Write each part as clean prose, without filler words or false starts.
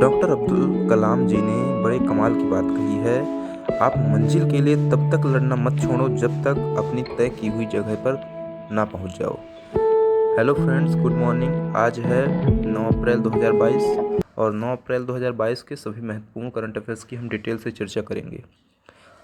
Doctor Abdul Kalam जी ने बड़े कमाल की बात कही है। आप मंजिल के लिए तब तक लड़ना मत छोड़ो जब तक अपनी तय की हुई जगह पर ना पहुंच जाओ। Hello friends, good morning. आज है 9 अप्रैल 2022 और 9 अप्रैल 2022 के सभी महत्वपूर्ण करंट अफेयर्स की हम डिटेल से चर्चा करेंगे।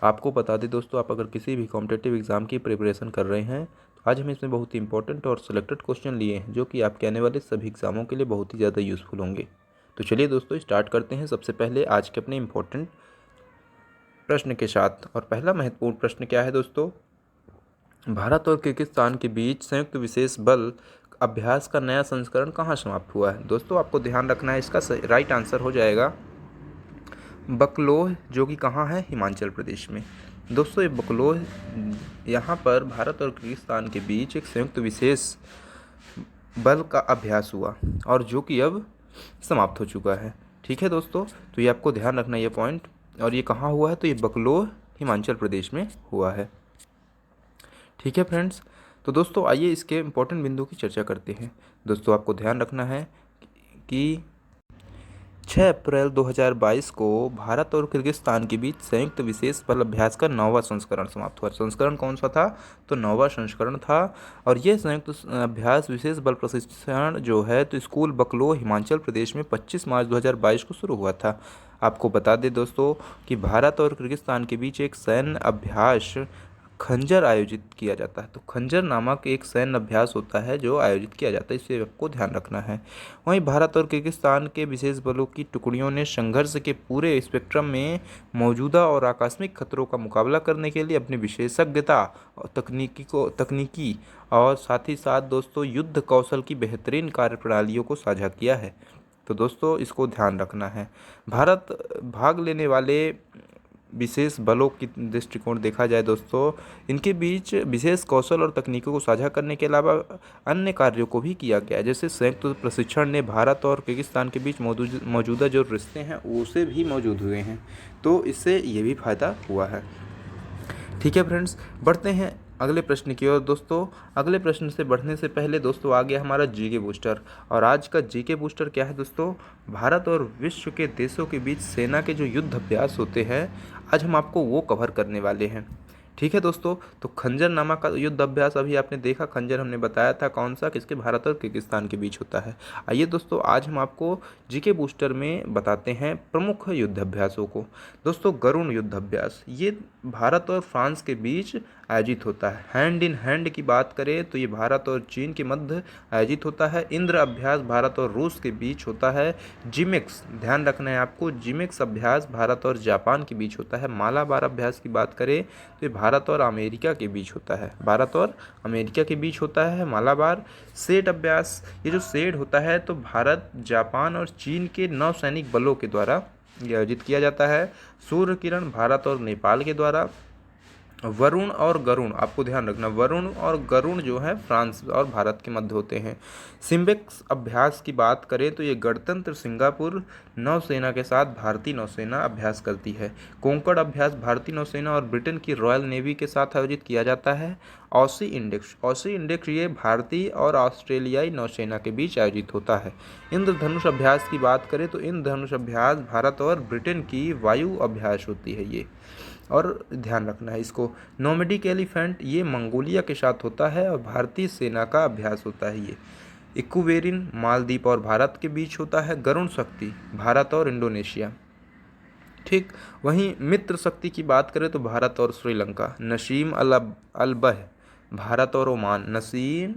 आपको बता दें दोस्तों, आप अगर किसी भी कॉम्पिटिटिव एग्ज़ाम की प्रिपरेशन कर रहे हैं तो आज हम इसमें बहुत ही इंपॉर्टेंट और सिलेक्टेड क्वेश्चन लिए हैं जो कि आपके आने वाले सभी एग्ज़ामों के लिए बहुत ही ज़्यादा यूज़फुल होंगे। तो चलिए दोस्तों स्टार्ट करते हैं सबसे पहले आज के अपने इम्पोर्टेंट प्रश्न के साथ। और पहला महत्वपूर्ण प्रश्न क्या है दोस्तों, भारत और किर्गिस्तान के बीच संयुक्त विशेष बल अभ्यास का नया संस्करण कहाँ समाप्त हुआ है। दोस्तों आपको ध्यान रखना है, इसका राइट आंसर हो जाएगा बकलोह, जो कि कहाँ है, हिमाचल प्रदेश में। दोस्तों ये बकलोह, यहाँ पर भारत और किर्गिस्तान के बीच एक संयुक्त विशेष बल का अभ्यास हुआ और जो कि अब समाप्त हो चुका है। ठीक है दोस्तों, तो ये आपको ध्यान रखना ये पॉइंट। और ये कहाँ हुआ है, तो ये बकलोह हिमाचल प्रदेश में हुआ है। ठीक है फ्रेंड्स, तो दोस्तों आइए इसके इम्पोर्टेंट बिंदु की चर्चा करते हैं। दोस्तों आपको ध्यान रखना है कि 6 अप्रैल 2022 को भारत और किर्गिस्तान के बीच संयुक्त विशेष बल अभ्यास का 9वां संस्करण समाप्त हुआ। संस्करण कौन सा था, तो 9वां संस्करण था। और ये संयुक्त अभ्यास विशेष बल प्रशिक्षण जो है तो स्कूल बकलोह हिमाचल प्रदेश में 25 मार्च 2022 को शुरू हुआ था। आपको बता दें दोस्तों कि भारत और किर्गिस्तान के बीच एक सैन्य अभ्यास खंजर आयोजित किया जाता है। तो खंजर नामक एक सैन्य अभ्यास होता है जो आयोजित किया जाता है, इसे आपको ध्यान रखना है। वहीं भारत और किर्गिस्तान के विशेष बलों की टुकड़ियों ने संघर्ष के पूरे स्पेक्ट्रम में मौजूदा और आकस्मिक खतरों का मुकाबला करने के लिए अपनी विशेषज्ञता और तकनीकी और साथ ही साथ दोस्तों युद्ध कौशल की बेहतरीन कार्यप्रणालियों को साझा किया है। तो दोस्तों इसको ध्यान रखना है। भारत भाग लेने वाले विशेष बलों की दृष्टिकोण देखा जाए दोस्तों, इनके बीच विशेष कौशल और तकनीकों को साझा करने के अलावा अन्य कार्यों को भी किया गया है। जैसे संयुक्त प्रशिक्षण ने भारत और किर्गिस्तान के बीच मौजूदा जो रिश्ते हैं उसे भी मौजूद हुए हैं, तो इससे ये भी फायदा हुआ है। ठीक है फ्रेंड्स, बढ़ते हैं अगले प्रश्न की ओर। दोस्तों अगले प्रश्न से बढ़ने से पहले दोस्तों आ गया हमारा जीके बूस्टर। और आज का जीके बूस्टर क्या है दोस्तों, भारत और विश्व के देशों के बीच सेना के जो युद्ध अभ्यास होते हैं आज हम आपको वो कवर करने वाले हैं। ठीक है दोस्तों, तो खंजर नामक का युद्ध अभ्यास अभी आपने देखा, खंजर हमने बताया था कौन सा, किसके, भारत और किर्गिस्तान के बीच होता है। आइए दोस्तों आज हम आपको जीके बूस्टर में बताते हैं प्रमुख युद्ध अभ्यासों को। दोस्तों गरुण युद्ध अभ्यास ये भारत और फ्रांस के बीच आयोजित होता है। हैंड इन हैंड की बात करें तो ये भारत और चीन के मध्य आयोजित होता है। इंद्र अभ्यास भारत और रूस के बीच होता है। जिमेक्स, ध्यान रखना है आपको, जिमेक्स अभ्यास भारत और जापान के बीच होता है। मालाबार अभ्यास की बात करें तो ये भारत और अमेरिका के बीच होता है। भारत और अमेरिका के बीच होता है मालाबार। सेड अभ्यास, ये जो सेड होता है तो भारत, जापान और चीन के नौसैनिक बलों के द्वारा ये आयोजित किया जाता है। सूर्य किरण भारत और नेपाल के द्वारा। वरुण और गरुण, आपको ध्यान रखना, वरुण और गरुण जो है फ्रांस और भारत के मध्य होते हैं। सिम्बेक्स अभ्यास की बात करें तो ये गणतंत्र सिंगापुर नौसेना के साथ भारतीय नौसेना अभ्यास करती है। कोंकण अभ्यास भारतीय नौसेना और ब्रिटेन की रॉयल नेवी के साथ आयोजित किया जाता है। ऑसी इंडेक्स ये भारतीय और ऑस्ट्रेलियाई नौसेना के बीच आयोजित होता है। इंद्रधनुष अभ्यास की बात करें तो इंद्रधनुष अभ्यास भारत और ब्रिटेन की वायु अभ्यास होती है ये, और ध्यान रखना है इसको। नोमैडिक एलिफेंट ये मंगोलिया के साथ होता है और भारतीय सेना का अभ्यास होता है ये। इक्वेरिन मालदीव और भारत के बीच होता है। गरुण शक्ति भारत और इंडोनेशिया। ठीक, वहीं मित्र शक्ति की बात करें तो भारत और श्रीलंका। नसीम अल बह भारत और ओमान, नसीम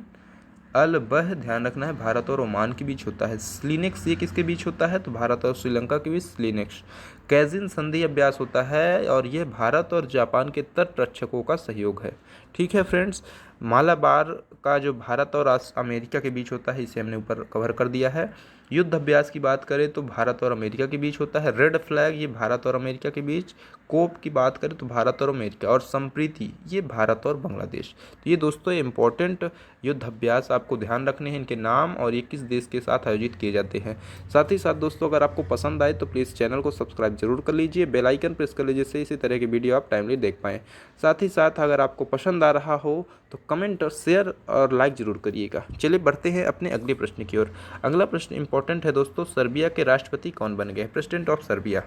अल बह ध्यान रखना है, भारत और ओमान के बीच होता है। स्लिनेक्स ये किसके बीच होता है, तो भारत और श्रीलंका के बीच स्लिनेक्स। कैजिन संधि अभ्यास होता है और यह भारत और जापान के तट रक्षकों का सहयोग है। ठीक है फ्रेंड्स, मालाबार का जो भारत और अमेरिका के बीच होता है इसे हमने ऊपर कवर कर दिया है। युद्ध अभ्यास की बात करें तो भारत और अमेरिका के बीच होता है। रेड फ्लैग ये भारत और अमेरिका के बीच। कोप की बात करें तो भारत और अमेरिका। और संप्रीति ये भारत और बांग्लादेश। तो ये दोस्तों इंपॉर्टेंट युद्ध अभ्यास आपको ध्यान रखने हैं, इनके नाम और ये किस देश के साथ आयोजित किए जाते हैं। साथ ही साथ दोस्तों अगर आपको पसंद आए तो प्लीज़ चैनल को सब्सक्राइब जरूर कर लीजिए, बेल आइकन प्रेस कर लीजिए, जिससे इसी तरह की वीडियो आप टाइमली देख पाएँ। साथ ही साथ अगर आपको पसंद आ रहा हो तो कमेंट और शेयर और लाइक ज़रूर करिएगा। चलिए बढ़ते हैं अपने अगले प्रश्न की ओर। अगला प्रश्न इंपॉर्टेंट है दोस्तों, सर्बिया के राष्ट्रपति कौन बन गए, प्रेसिडेंट ऑफ सर्बिया।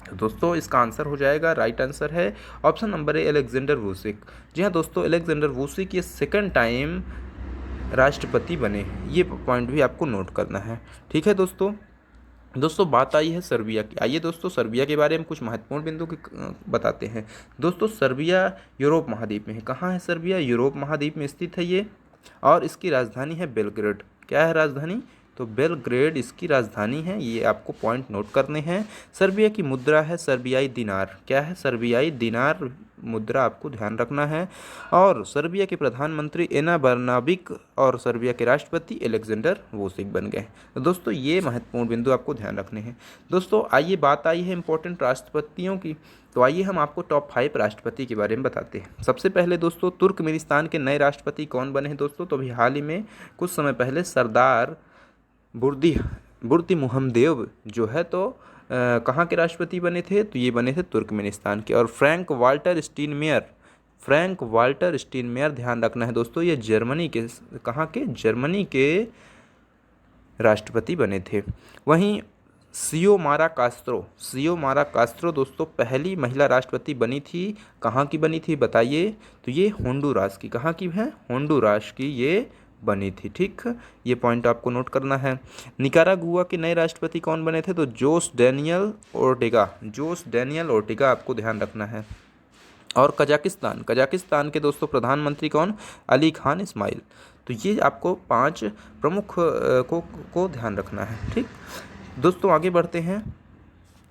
तो दोस्तों इसका आंसर हो जाएगा, राइट आंसर है option number A, Aleksandar Vucic. जी हाँ दोस्तों, अलेक्जेंडर वुसिक ये सेकंड टाइम राष्ट्रपति बने, ये पॉइंट भी आपको नोट करना है। ठीक है दोस्तों, बात आई है सर्बिया की। आइए दोस्तों सर्बिया के बारे में कुछ महत्वपूर्ण बिंदु बताते हैं। दोस्तों सर्बिया यूरोप महाद्वीप में है। कहाँ है सर्बिया, यूरोप महाद्वीप में स्थित है ये, और इसकी राजधानी है बेलग्रेड। क्या है राजधानी, तो बेलग्रेड इसकी राजधानी है, ये आपको पॉइंट नोट करने हैं। सर्बिया की मुद्रा है सर्बियाई दिनार। क्या है, सर्बियाई दिनार मुद्रा आपको ध्यान रखना है। और सर्बिया के प्रधानमंत्री एना बर्नाबिक और सर्बिया के राष्ट्रपति अलेक्जेंडर वुसिक बन गए। तो दोस्तों ये महत्वपूर्ण बिंदु आपको ध्यान रखने हैं। दोस्तों आइए बात आई है इंपॉर्टेंट राष्ट्रपतियों की, तो आइए हम आपको टॉप 5 राष्ट्रपति के बारे में बताते हैं। सबसे पहले दोस्तों तुर्कमेनिस्तान के नए राष्ट्रपति कौन बने हैं दोस्तों, तो अभी हाल ही में कुछ समय पहले सरदार बुर्दी मुहम्मदेव जो है तो कहाँ के राष्ट्रपति बने थे, तो ये बने थे तुर्कमेनिस्तान के। और फ्रैंक वाल्टर स्टीनमेयर ध्यान रखना है दोस्तों, ये जर्मनी के, कहाँ के, जर्मनी के राष्ट्रपति बने थे। वहीं सियोमारा कास्त्रो दोस्तों पहली महिला राष्ट्रपति बनी थी, कहाँ की बनी थी बताइए, तो ये होंडुरास की, कहाँ की है, होंडुरास की ये बनी थी। ठीक, ये पॉइंट आपको नोट करना है। निकारागुआ के नए राष्ट्रपति कौन बने थे, तो जोस डेनियल ओर्टेगा आपको ध्यान रखना है। और कजाकिस्तान के दोस्तों प्रधानमंत्री कौन, अली खान इस्माइल। तो ये आपको 5 प्रमुख को ध्यान रखना है। ठीक दोस्तों, आगे बढ़ते हैं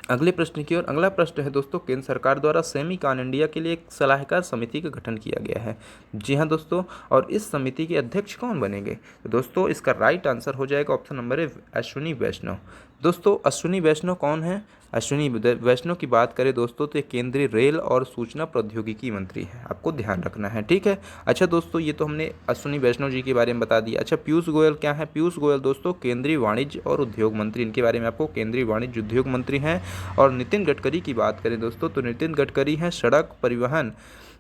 अगले प्रश्न की ओर। अगला प्रश्न है दोस्तों, केंद्र सरकार द्वारा सेमीकॉन इंडिया के लिए एक सलाहकार समिति का गठन किया गया है। जी हाँ दोस्तों, और इस समिति के अध्यक्ष कौन बनेंगे, तो दोस्तों इसका राइट आंसर हो जाएगा ऑप्शन नंबर ए, अश्विनी वैष्णव। दोस्तों अश्विनी वैष्णव कौन है, अश्विनी वैष्णव की बात करें दोस्तों तो ये केंद्रीय रेल और सूचना प्रौद्योगिकी मंत्री है, आपको ध्यान रखना है। ठीक है, अच्छा दोस्तों ये तो हमने अश्विनी वैष्णव जी के बारे में बता दिया। अच्छा पीयूष गोयल क्या है, पीयूष गोयल दोस्तों केंद्रीय वाणिज्य और उद्योग मंत्री, इनके बारे में आपको, केंद्रीय वाणिज्य उद्योग मंत्री हैं। और नितिन गडकरी की बात करें दोस्तों तो नितिन गडकरी हैं सड़क परिवहन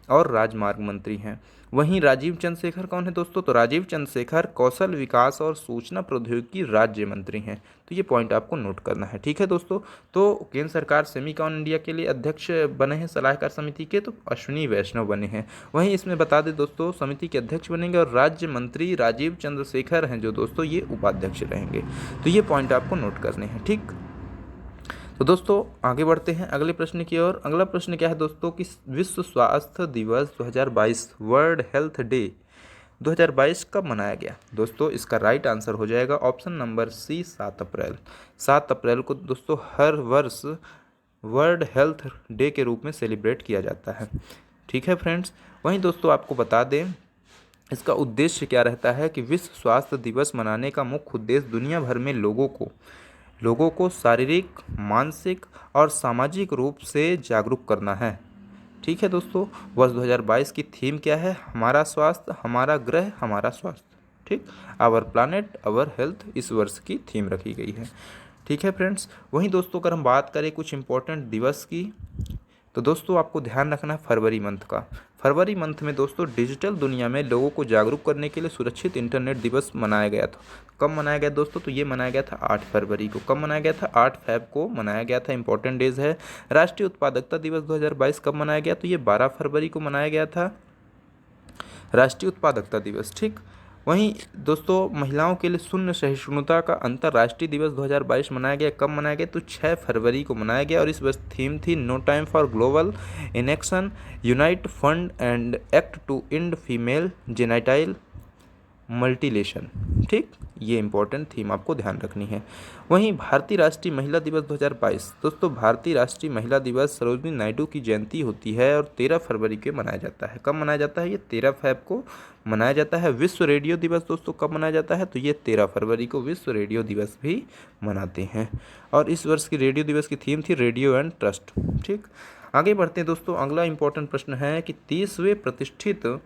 और राजमार्ग मंत्री हैं। वहीं राजीव चंद्रशेखर कौन है दोस्तों, तो राजीव चंद्रशेखर कौशल विकास और सूचना प्रौद्योगिकी राज्य मंत्री हैं। तो ये पॉइंट आपको नोट करना है। ठीक है दोस्तों, तो केंद्र सरकार सेमीकॉन इंडिया के लिए अध्यक्ष बने हैं सलाहकार समिति के, तो अश्विनी वैष्णव बने हैं। वहीं इसमें बता दें दोस्तों समिति के अध्यक्ष बनेंगे और राज्य मंत्री राजीव चंद्रशेखर हैं जो दोस्तों ये उपाध्यक्ष रहेंगे। तो ये पॉइंट आपको नोट करने हैं। ठीक, तो दोस्तों आगे बढ़ते हैं अगले प्रश्न की ओर। अगला प्रश्न क्या है दोस्तों कि विश्व स्वास्थ्य दिवस 2022 वर्ल्ड हेल्थ डे 2022 कब मनाया गया, दोस्तों इसका राइट आंसर हो जाएगा ऑप्शन नंबर सी, 7 अप्रैल। 7 अप्रैल को दोस्तों हर वर्ष वर्ल्ड हेल्थ डे के रूप में सेलिब्रेट किया जाता है। ठीक है फ्रेंड्स, वहीं दोस्तों आपको बता दें इसका उद्देश्य क्या रहता है कि विश्व स्वास्थ्य दिवस मनाने का मुख्य उद्देश्य दुनिया भर में लोगों को शारीरिक, मानसिक और सामाजिक रूप से जागरूक करना है। ठीक है दोस्तों, वर्ष 2022 की थीम क्या है, हमारा स्वास्थ्य हमारा ग्रह हमारा स्वास्थ्य। ठीक, आवर प्लानेट आवर हेल्थ इस वर्ष की थीम रखी गई है। ठीक है फ्रेंड्स, वहीं दोस्तों अगर हम बात करें कुछ इंपॉर्टेंट दिवस की, तो दोस्तों आपको ध्यान रखना है फरवरी मंथ का। फरवरी मंथ में दोस्तों डिजिटल दुनिया में लोगों को जागरूक करने के लिए सुरक्षित इंटरनेट दिवस मनाया गया था। कब मनाया गया दोस्तों, तो ये मनाया गया था 8 फरवरी को। कब मनाया गया था, 8 फेब को मनाया गया था। इंपॉर्टेंट डेज है। राष्ट्रीय उत्पादकता दिवस 2022 कब मनाया गया, तो ये 12 फरवरी को मनाया गया था राष्ट्रीय उत्पादकता दिवस। ठीक, वहीं दोस्तों महिलाओं के लिए शून्य सहिष्णुता का अंतर्राष्ट्रीय दिवस 2022 मनाया गया। कब मनाया गया, तो 6 फरवरी को मनाया गया और इस वर्ष थीम थी no time for global inaction, unite fund and act to end female genital mutilation. ठीक, ये इंपॉर्टेंट थीम आपको ध्यान रखनी है। वहीं भारतीय राष्ट्रीय महिला दिवस 2022 दोस्तों भारतीय राष्ट्रीय महिला दिवस सरोजिनी नायडू की जयंती होती है और 13 फरवरी को मनाया जाता है। कब मनाया जाता है, ये 13 फेब को मनाया जाता है। विश्व रेडियो दिवस दोस्तों कब मनाया जाता है, तो ये 13 फरवरी को विश्व रेडियो दिवस भी मनाते हैं। और इस वर्ष की रेडियो दिवस की थीम थी रेडियो एंड ट्रस्ट। ठीक, आगे बढ़ते हैं दोस्तों। अगला इंपॉर्टेंट प्रश्न है कि 30वें प्रतिष्ठित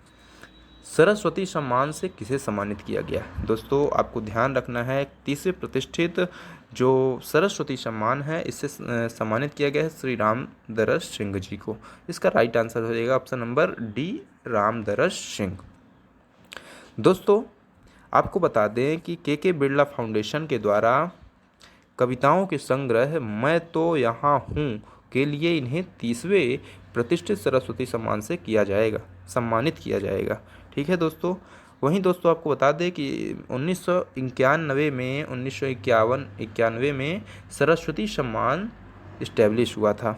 सरस्वती सम्मान से किसे सम्मानित किया गया। दोस्तों आपको ध्यान रखना है 30वें प्रतिष्ठित जो सरस्वती सम्मान है इससे सम्मानित किया गया है श्री रामदरस सिंह जी को। इसका राइट आंसर हो जाएगा option number D, Ramdaras Singh. दोस्तों आपको बता दें कि के बिरला फाउंडेशन के द्वारा कविताओं के संग्रह मैं तो यहाँ हूँ के लिए इन्हें 30वें प्रतिष्ठित सरस्वती सम्मान से सम्मानित किया जाएगा। ठीक है दोस्तों। वहीं दोस्तों आपको बता दें कि 1991 में सरस्वती सम्मान इस्टेब्लिश हुआ था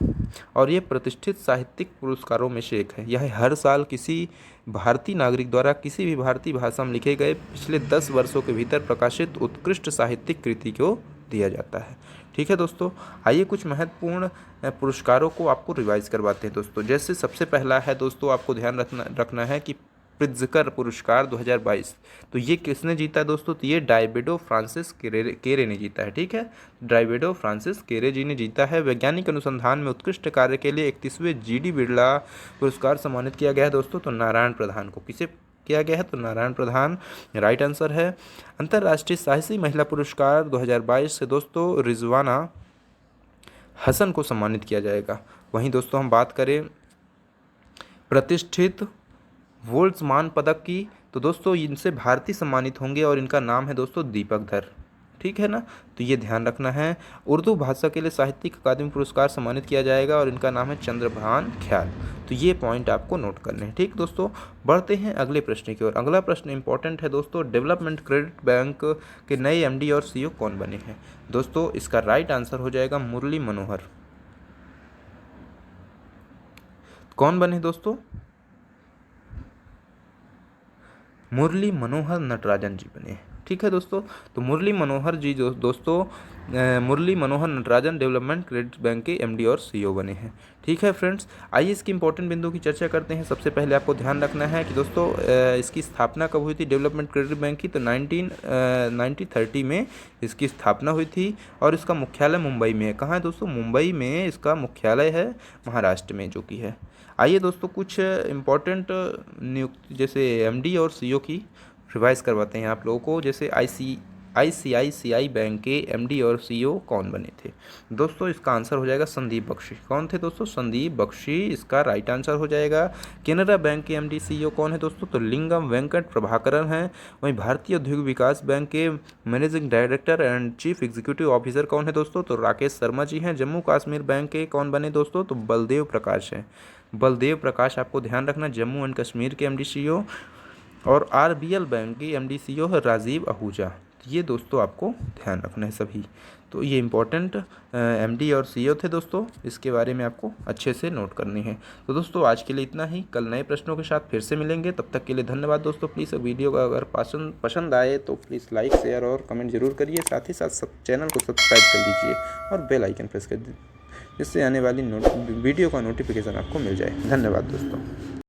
और ये प्रतिष्ठित साहित्यिक पुरस्कारों में से एक है। यह हर साल किसी भारतीय नागरिक द्वारा किसी भी भारतीय भाषा में लिखे गए पिछले 10 वर्षों के भीतर प्रकाशित उत्कृष्ट साहित्यिक कृति को दिया जाता है। ठीक है दोस्तों। आइए कुछ महत्वपूर्ण पुरस्कारों को आपको रिवाइज करवाते हैं दोस्तों। जैसे सबसे पहला है दोस्तों, आपको ध्यान रखना है कि प्रित्जकर पुरस्कार 2022। तो ये किसने जीता है दोस्तों? तो ये डायविडो फ्रांसिस केरे ने जीता है। ठीक है, डायविडो फ्रांसिस केरे जी ने जीता है। वैज्ञानिक अनुसंधान में उत्कृष्ट कार्य के लिए 31वें GD बिरला पुरस्कार सम्मानित किया गया है दोस्तों। तो नारायण प्रधान को किसे किया गया है? तो नारायण प्रधान राइट आंसर है। अंतर्राष्ट्रीय साहसी महिला पुरस्कार 2022 से दोस्तों रिजवाना हसन को सम्मानित किया जाएगा। वहीं दोस्तों हम बात करें प्रतिष्ठित वोल्ट्जमान पदक की, तो दोस्तों इनसे भारतीय सम्मानित होंगे और इनका नाम है दोस्तों दीपक धर। ठीक है ना, तो ये ध्यान रखना है। उर्दू भाषा के लिए साहित्यिक अकादमी पुरस्कार सम्मानित किया जाएगा और इनका नाम है चंद्रभान ख्याल। तो ये पॉइंट आपको नोट करने हैं। ठीक दोस्तों, बढ़ते हैं अगले प्रश्न की ओर। अगला प्रश्न इंपॉर्टेंट है दोस्तों, डेवलपमेंट क्रेडिट बैंक के नए MD और CEO कौन बने हैं? दोस्तों इसका राइट आंसर हो जाएगा मुरली मनोहर। कौन बने दोस्तों? मुरली मनोहर नटराजन जी बने। ठीक है दोस्तों, तो मुरली मनोहर जी Murli Manohar Natarajan development credit bank के MD और CEO बने हैं। ठीक है फ्रेंड्स, आइए इसकी इंपॉर्टेंट बिंदु की चर्चा करते हैं। सबसे पहले आपको ध्यान रखना है कि दोस्तों इसकी स्थापना कब हुई थी डेवलपमेंट क्रेडिट बैंक की? तो 1930 में इसकी स्थापना हुई थी और इसका मुख्यालय मुंबई में है। कहाँ है दोस्तों? मुंबई में इसका मुख्यालय है, महाराष्ट्र में जो कि है। आइए दोस्तों कुछ इम्पोर्टेंट नियुक्ति जैसे MD और CEO की रिवाइज करवाते हैं आप लोगों को। जैसे ICICI बैंक के MD और CEO कौन बने थे? दोस्तों इसका आंसर हो जाएगा संदीप बख्शी। कौन थे दोस्तों? संदीप बख्शी इसका राइट आंसर हो जाएगा। केनरा बैंक के MD CEO कौन है दोस्तों? तो लिंगम वेंकट प्रभाकरन हैं। वहीं भारतीय औद्योगिक विकास बैंक के managing director and chief executive officer कौन है दोस्तों? तो राकेश शर्मा जी हैं। जम्मू कश्मीर बैंक के कौन बने दोस्तों? तो बलदेव प्रकाश हैं। बलदेव प्रकाश आपको ध्यान रखना, जम्मू एंड कश्मीर के MD CEO। और RBL बैंक की MD CEO है राजीव आहूजा। ये दोस्तों आपको ध्यान रखना है सभी। तो ये इंपॉर्टेंट MD और CEO थे दोस्तों, इसके बारे में आपको अच्छे से नोट करनी है। तो दोस्तों आज के लिए इतना ही, कल नए प्रश्नों के साथ फिर से मिलेंगे। तब तक के लिए धन्यवाद दोस्तों। प्लीज़ वीडियो का अगर पसंद आए तो प्लीज़ लाइक शेयर और कमेंट जरूर करिए। साथ ही साथ चैनल को सब्सक्राइब कर लीजिए और बेल आइकन प्रेस कर दीजिए, जिससे आने वाली वीडियो का नोटिफिकेशन आपको मिल जाए। धन्यवाद दोस्तों।